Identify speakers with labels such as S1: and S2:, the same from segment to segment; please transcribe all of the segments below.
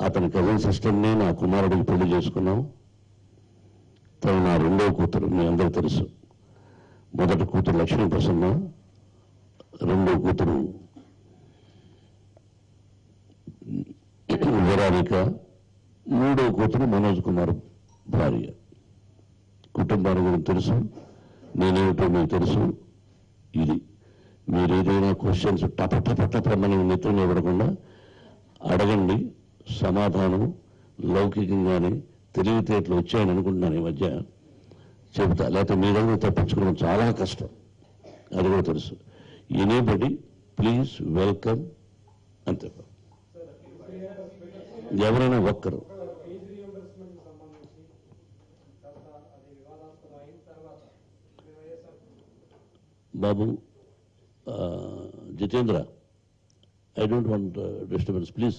S1: అతని కజిన్ సిస్టర్ని నా కుమారుడికి పెళ్లి చేసుకున్నాం. తను నా రెండో కూతురు, మీ అందరూ తెలుసు. మొదటి కూతురు లక్ష్మీ ప్రసన్న, రెండో కూతురు విరానిక, మూడో కూతురు మనోజ్ కుమార్ భార్య. కుటుంబాల గురించి తెలుసు, నేనేమిటో మీకు తెలుసు. ఇది మీరు ఏదైనా క్వశ్చన్స్ టపటపట్టమని నిద్ర ఇవ్వకుండా అడగండి, సమాధానం లౌకికంగానే తెలివితేటలు వచ్చాయని అనుకుంటున్నాను. ఈ మధ్య చెబుతా, లేకపోతే మీ దగ్గర తప్పించుకోవడం చాలా కష్టం, అది కూడా తెలుసు. ఎనీబడి ప్లీజ్ వెల్కమ్ అంతే. ఎవరైనా ఒక్కరు బాబు Jitendra, I don't want disturbance, please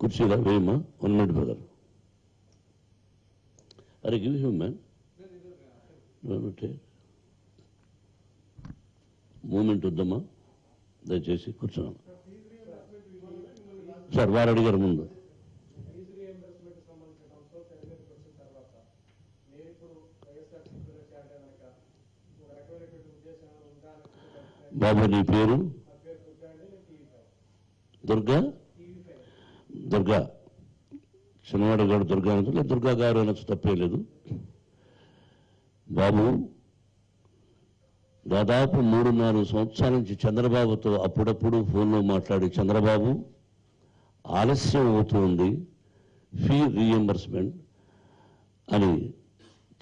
S1: కుర్చీలా వేయమ్మా. 1 minute బ్రదర్. అరే గివ్ హిమ్ మ్యాన్ మూమెంట్ వద్దమ్మా, దయచేసి కూర్చున్నాను. సార్ వారు అడిగారు ముందు. బాబు నీ పేరు? దుర్గా. దుర్గా చిన్నవాడు గారు దుర్గా అనొచ్చు, లేదు దుర్గా గారు అనొచ్చు, తప్పే లేదు. బాబు దాదాపు 3-4 సంవత్సరాల నుంచి చంద్రబాబుతో అప్పుడప్పుడు ఫోన్లో మాట్లాడి, చంద్రబాబు ఆలస్యం అవుతుంది ఫీ రీఎంబర్స్మెంట్ అని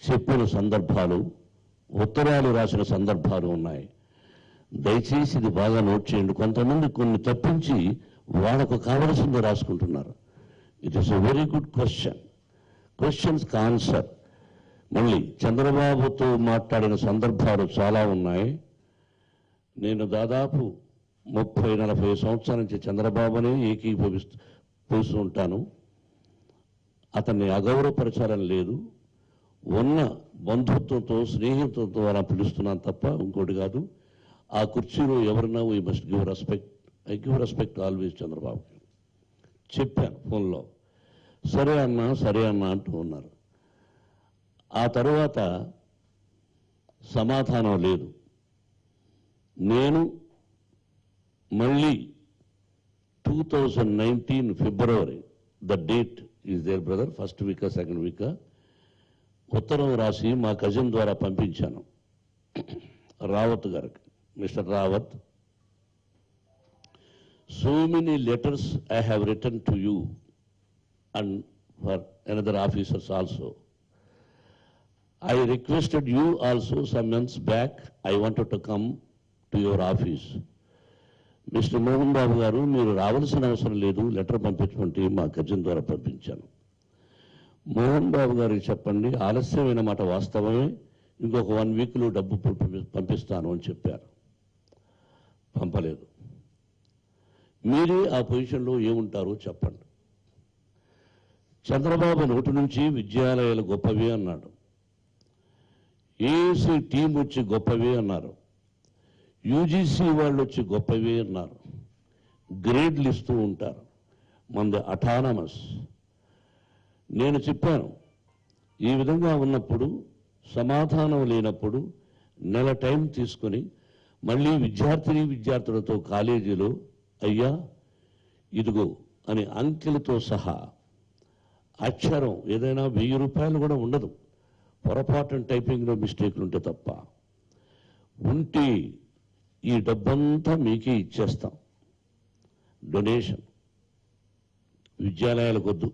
S1: చెప్పిన సందర్భాలు, ఉత్తరాలు రాసిన సందర్భాలు ఉన్నాయి. దయచేసి ఇది బాగా నోట్ చేయండి. కొంతమంది కొన్ని తప్పించి వాళ్ళకు కావలసింది రాసుకుంటున్నారు. It is a very good question, క్వశ్చన్స్కి ఆన్సర్. మళ్ళీ చంద్రబాబుతో మాట్లాడిన సందర్భాలు చాలా ఉన్నాయి. నేను దాదాపు 30-40 సంవత్సరాల నుంచి చంద్రబాబునే ఏకీభవిస్తూ ఉంటాను. అతన్ని అగౌరవపరచాలని లేదు, ఉన్న బంధుత్వంతో స్నేహితులతో అలా పిలుస్తున్నాను తప్ప ఇంకోటి కాదు. ఆ కుర్చీలో ఎవరన్నా we must give respect. I give respect always చంద్రబాబుకి. చెప్పాను ఫోన్లో, సరే అన్నా అంటూ ఉన్నారు. ఆ తర్వాత సమాధానం లేదు. నేను మళ్ళీ 2019 ఫిబ్రవరి, the date is there brother, first వీకా సెకండ్ వీకా, ఉత్తరం రాసి మా కజిన్ ద్వారా పంపించాను రావత్ గారికి. Mister Rawat, so many letters I have written to you and for another officers also. I requested you also some months back, I wanted to come to your office. Mister Mohan Babu garu, మీరు రావాల్సిన అవసరం లేదు, లెటర్ పంపించమంటే మా cousin ద్వారా పంపించాను. మోహన్ బాబు గారికి చెప్పండి, ఆలస్యమైన మాట వాస్తవమే, ఇంకొక 1 వీక్లో డబ్బు పంపిస్తాను అని చెప్పారు. పంపలేదు. మీరే ఆ పొజిషన్లో ఏముంటారో చెప్పండి. చంద్రబాబు నోటి నుంచి విద్యాలయాలు గొప్పవి అన్నాడు, ఏసీ టీం వచ్చి గొప్పవి అన్నారు, యూజీసీ వాళ్ళు వచ్చి గొప్పవి అన్నారు, గ్రేడ్లు ఇస్తూ ఉంటారు, మంది అటానమస్. నేను చెప్పాను, ఈ విధంగా ఉన్నప్పుడు, సమాధానం లేనప్పుడు నెల టైం తీసుకొని మళ్ళీ విద్యార్థులతో కాలేజీలో అయ్యా ఇదిగో అని అంకెలతో సహా, అక్షరం ఏదైనా 1000 రూపాయలు కూడా ఉండదు, పొరపాటున టైపింగ్లో మిస్టేక్లు ఉంటే తప్ప, ఉంటే ఈ డబ్బంతా మీకే ఇచ్చేస్తాం, డొనేషన్. విద్యాలయాలకు వద్దు,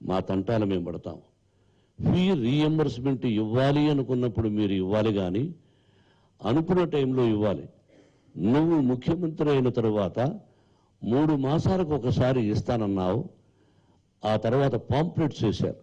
S1: మా తంటాలు మేము పడతాం. ఫీ రీఎంబర్స్మెంట్ ఇవ్వాలి అనుకున్నప్పుడు మీరు ఇవ్వాలి, కానీ అనుకున్న టైంలో ఇవ్వాలి. నువ్వు ముఖ్యమంత్రి అయిన తరువాత 3 మాసాలకు ఒకసారి ఇస్తానన్నావు, ఆ తర్వాత పాంప్లెట్స్ వేశారు.